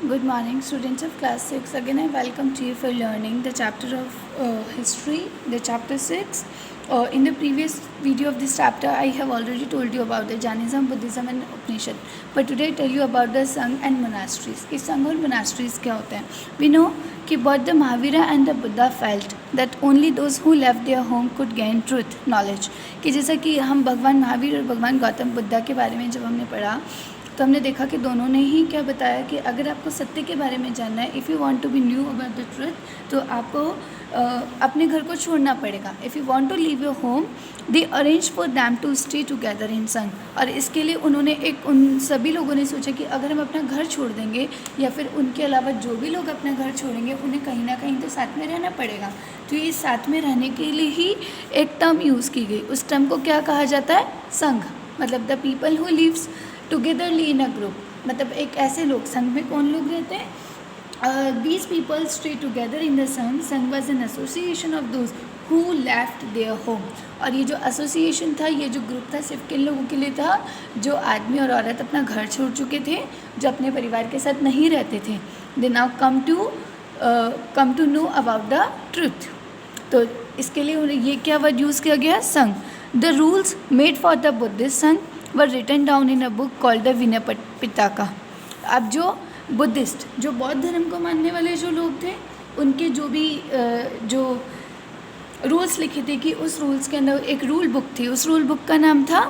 Good morning, students of class 6. Again, I welcome to you for learning the chapter of history, the chapter 6. In the previous video of this chapter, I have already told you about the Jainism, Buddhism and Upanishad. But today I tell you about the Sangh and monasteries. इस संघ और monasteries क्या होते हैं? We know कि both the Mahavira and the Buddha felt that only those who left their home could gain truth, knowledge. कि जैसा कि हम भगवान महावीर और भगवान गौतम बुद्धा के बारे में जब हमने पढ़ा तो हमने देखा कि दोनों ने ही क्या बताया कि अगर आपको सत्य के बारे में जानना है, if you want to be knew about the truth, तो आपको अपने घर को छोड़ना पड़ेगा. If you want to leave your home, they arrange for them to stay together in sangha. और इसके लिए उन्होंने उन सभी लोगों ने सोचा कि अगर हम अपना घर छोड़ देंगे या फिर उनके अलावा जो भी लोग अपना घर छोड़ेंगे उन्हें कहीं ना कहीं तो साथ में रहना पड़ेगा. तो ये साथ में रहने के लिए ही एक टर्म यूज़ की गई. उस टर्म को क्या कहा जाता है? संघ. मतलब the people who lives togetherly in a group. मतलब एक ऐसे लोग, संघ में कौन लोग रहते हैं? These people stay together in the Sangh. Sangh was an association of those who left their home. और ये जो एसोसिएशन था, ये जो ग्रुप था, सिर्फ किन लोगों के लिए था? जो आदमी और औरत अपना घर छोड़ चुके थे, जो अपने परिवार के साथ नहीं रहते थे. They now come to know about the truth. तो इसके लिए उन्हें ये क्या वर्ड यूज़ किया गया? संघ. The rules made for the Buddhist Sangh were written down in a book called the विनय पिटका. अब जो बुद्धिस्ट, जो बौद्ध धर्म को मानने वाले जो लोग थे, उनके जो भी जो रूल्स लिखे थे कि उस रूल्स के अंदर एक रूल बुक थी. उस रूल बुक का नाम था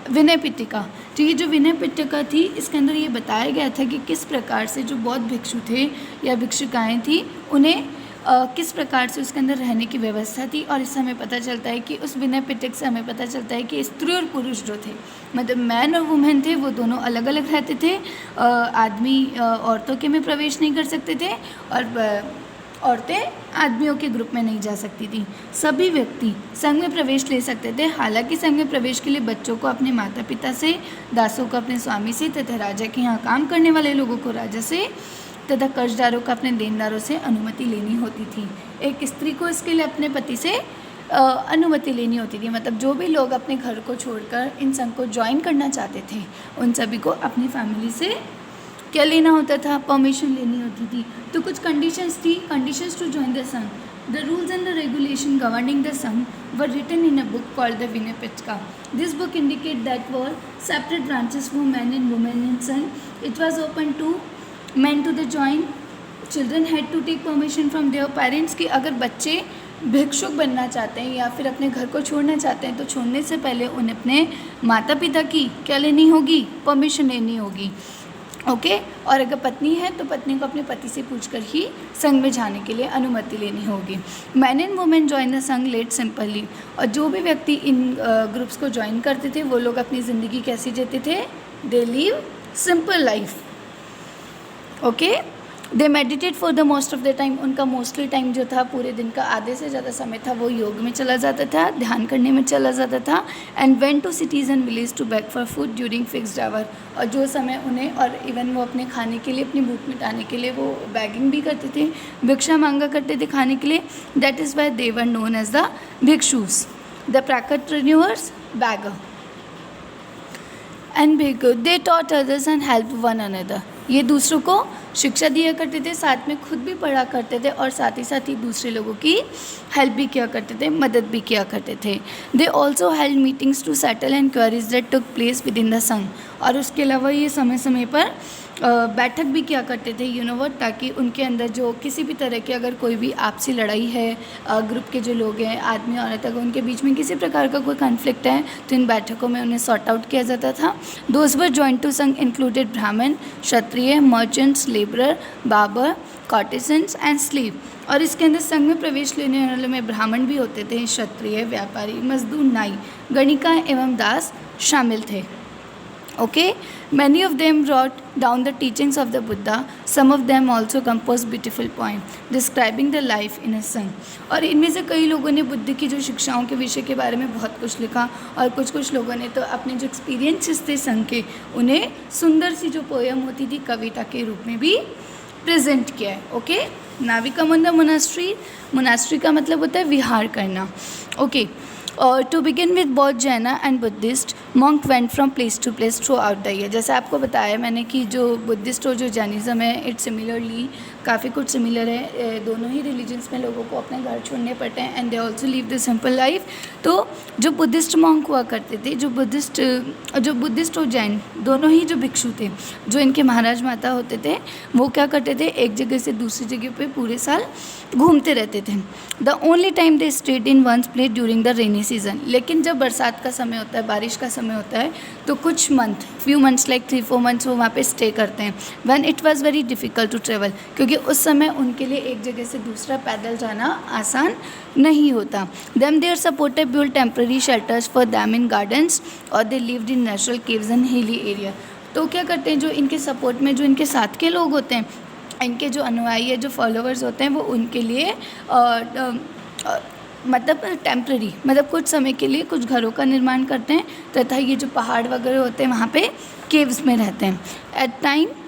विनय पिटका. तो ये जो विनय पिटका थी, इसके अंदर ये बताया गया था कि किस प्रकार से जो बौद्ध भिक्षु थे या भिक्षुकाएँ थी, उन्हें किस प्रकार से उसके अंदर रहने की व्यवस्था थी. और इससे हमें पता चलता है कि उस विनय पिटक से हमें पता चलता है कि स्त्री और पुरुष जो थे, मतलब मैन और वुमेन थे, वो दोनों अलग अलग रहते थे. आदमी औरतों के में प्रवेश नहीं कर सकते थे और औरतें आदमियों के ग्रुप में नहीं जा सकती थी. सभी व्यक्ति संघ में प्रवेश ले सकते थे. हालांकि संघ में प्रवेश के लिए बच्चों को अपने माता पिता से, दासों को अपने स्वामी से तथा राजा के यहाँ काम करने वाले लोगों को राजा से तथा कर्जदारों को अपने देनदारों से अनुमति लेनी होती थी. एक स्त्री को इसके लिए अपने पति से अनुमति लेनी होती थी. मतलब जो भी लोग अपने घर को छोड़कर इन संघ को ज्वाइन करना चाहते थे, उन सभी को अपनी फैमिली से क्या लेना होता था? परमिशन लेनी होती थी. तो कुछ कंडीशंस थी, conditions to join the Sangha. The rules and the regulation governing the Sangha were written in a book called the Vinaya Pitaka. This book indicate that were separate branches for man and women in Sangha. It was open to men to the join. Children had to take permission from their parents. कि अगर बच्चे भिक्षुक बनना चाहते हैं या फिर अपने घर को छोड़ना चाहते हैं, तो छोड़ने से पहले उन्हें अपने माता पिता की क्या लेनी होगी? परमिशन लेनी होगी. ओके. और अगर पत्नी है तो पत्नी को अपने पति से पूछकर ही संघ में जाने के लिए अनुमति लेनी होगी. Man and women join the संघ लेट सिंपली. और जो भी व्यक्ति इन ग्रुप्स को ज्वाइन करते थे, वो लोग अपनी ज़िंदगी कैसी जीते थे? They live simple life. Okay. They meditate for the most of the time. उनका मोस्टली टाइम जो था, पूरे दिन का आधे से ज़्यादा समय था, वो योग में चला जाता था, ध्यान करने में चला जाता था. And went to cities and village to back for food during fixed hour. और जो समय उन्हें, और इवन वो अपने खाने के लिए, अपनी भूख मिटाने के लिए वो बैगिंग भी करते थे, भिक्षा मांगा करते थे खाने के लिए. That is why they were known as the bhikshus. The practitioners beggar and bhikshu. They taught others and help one another. ये दूसरों को शिक्षा दिया करते थे, साथ में खुद भी पढ़ा करते थे और साथ ही दूसरे लोगों की हेल्प भी किया करते थे, मदद भी किया करते थे. They also held meetings to settle and queries that took place within the sangha. और उसके अलावा ये समय समय पर बैठक भी किया करते थे, ताकि उनके अंदर जो किसी भी तरह की अगर कोई भी आपसी लड़ाई है, ग्रुप के जो लोग हैं, आदमी औरत, अगर उनके बीच में किसी प्रकार का कोई कॉन्फ्लिक्ट है, तो इन बैठकों में उन्हें सॉर्ट आउट किया जाता था. Those were joined to Sangha included Brahmin, Kshatriya, merchants, labourer, barber, courtesans and slave. और इसके अंदर संघ में प्रवेश लेने वालों में ब्राह्मण भी होते थे, क्षत्रिय, व्यापारी, मजदूर, नाई, गणिका एवं दास शामिल थे. Okay, many of them wrote down the teachings of the Buddha. Some of them also composed beautiful poems describing the life in a sangh. और इनमें से कई लोगों ने बुद्ध की जो शिक्षाओं के विषय के बारे में बहुत कुछ लिखा, और कुछ लोगों ने तो अपने जो एक्सपीरियंसेस थे संघ के, उन्हें सुंदर सी जो पोएम होती थी, कविता के रूप में भी प्रेजेंट किया है. Okay. Now we come on the monastery. Monastery का मतलब होता है विहार करना. Okay. To begin with both Jain and Buddhist monk went from place to place throughout the year. जैसे आपको बताया मैंने कि जो बुद्धिस्ट और जो जैनिज़्म है इट सिमिलरली काफ़ी कुछ सिमिलर है। दोनों ही रिलीजन्स में लोगों को अपने घर छोड़ने पड़ते हैं and they also leave the simple life. तो जो बुद्धिस्ट मॉन्क हुआ करते थे, जो बुद्धिस्ट और जैन दोनों ही जो भिक्षु थे, जो इनके महाराज माता होते थे, वो क्या करते थे, एक जगह से दूसरी जगह पे पूरे साल घूमते रहते थे। The only time they stayed in ones place during the rainy season. लेकिन जब बरसात का समय होता है, बारिश का समय होता है, तो कुछ फ्यू मंथ्स लाइक 3-4 मंथ्स वो वहाँ पे स्टे करते हैं। When it was very difficult to travel, क्योंकि उस समय उनके लिए एक जगह से दूसरा पैदल जाना आसान नहीं होता। Them their supported build temporary shelters for them in gardens और they lived in natural caves and hilly area. तो क्या करते हैं, जो इनके सपोर्ट में जो इनके साथ के लोग होते हैं, इनके जो अनुयायी है, जो फॉलोअर्स होते हैं, वो उनके लिए मतलब टेम्प्रेरी, मतलब कुछ समय के लिए कुछ घरों का निर्माण करते हैं तथा ये जो पहाड़ वगैरह होते हैं वहाँ पे केव्स में रहते हैं।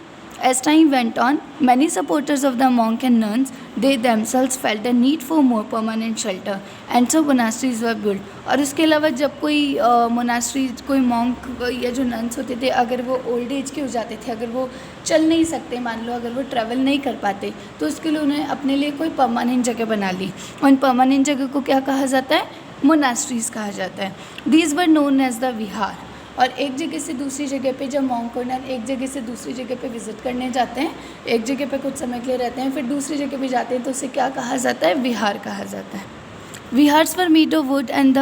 As time went on, many supporters of the monk and nuns, they themselves felt the need for more permanent shelter, and so monasteries were built. और उसके अलावा जब कोई मोनास्ट्री, कोई मॉन्क या जो नन्स होते थे, अगर वो ओल्ड एज के हो जाते थे, अगर वो चल नहीं सकते, मान लो अगर वो ट्रैवल नहीं कर पाते, तो उसके लिए उन्हें अपने लिए कोई परमानेंट जगह बना ली। उन परमानेंट जगह को क्या कहा जाता है, मोनास्ट्रीज़ कहा जाता है। These were known as the vihara. और एक जगह से दूसरी जगह पे जब मॉन्क और नन एक जगह से दूसरी जगह पे विज़िट करने जाते हैं, एक जगह पे कुछ समय के लिए रहते हैं, फिर दूसरी जगह पे जाते हैं, तो उसे क्या कहा जाता है, विहार कहा जाता है। Vihars were made of wood and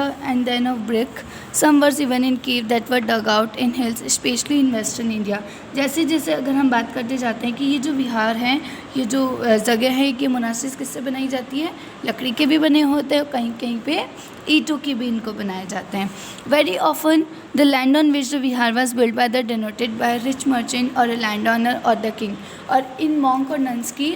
then of brick. Some were even in cave that were dug out in hills, especially in western India. जैसे जैसे अगर हम बात करते जाते हैं कि ये जो विहार हैं, ये जो जगह है, कि मोनास्ट्रीज किससे बनाई जाती है, लकड़ी के भी बने होते हैं, कहीं कहीं पे ईंटों के भी इनको बनाए जाते हैं। Very often the land on which the vihar was built by the denoted by a rich merchant or a landowner or the king. और इन मॉन्क और नन्स की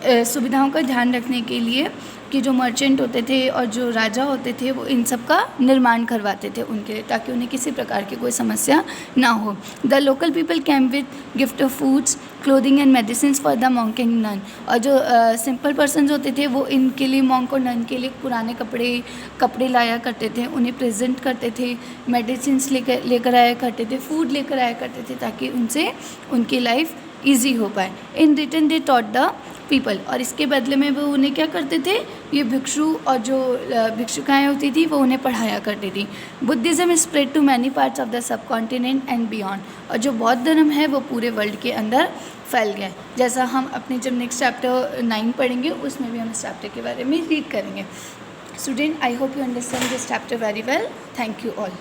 सुविधाओं का ध्यान रखने के लिए कि जो मर्चेंट होते थे और जो राजा होते थे, वो इन सब का निर्माण करवाते थे उनके लिए, ताकि उन्हें किसी प्रकार की कोई समस्या ना हो। The local people came with gift of foods, clothing and medicine for the monk and nun. और जो सिंपल पर्सन होते थे, वो इनके लिए, मॉन्क और नन के लिए पुराने कपड़े लाया करते थे, उन्हें प्रेजेंट करते थे, मेडिसिन लेकर आया करते थे, फूड लेकर आया करते थे, ताकि उनसे उनकी लाइफ ईजी हो पाए। In return they taught the people. और इसके बदले में वो उन्हें क्या करते थे, ये भिक्षु और जो भिक्षुकाएँ होती थी, वो उन्हें पढ़ाया करती थी। Buddhism spread to many parts of the subcontinent and beyond. और जो बौद्ध धर्म है वो पूरे वर्ल्ड के अंदर फैल गया। जैसा हम अपने जब नेक्स्ट चैप्टर 9 पढ़ेंगे, उसमें भी हम इस चैप्टर के बारे में रीड करेंगे। Student, I hope you understand this chapter very well. Thank you all.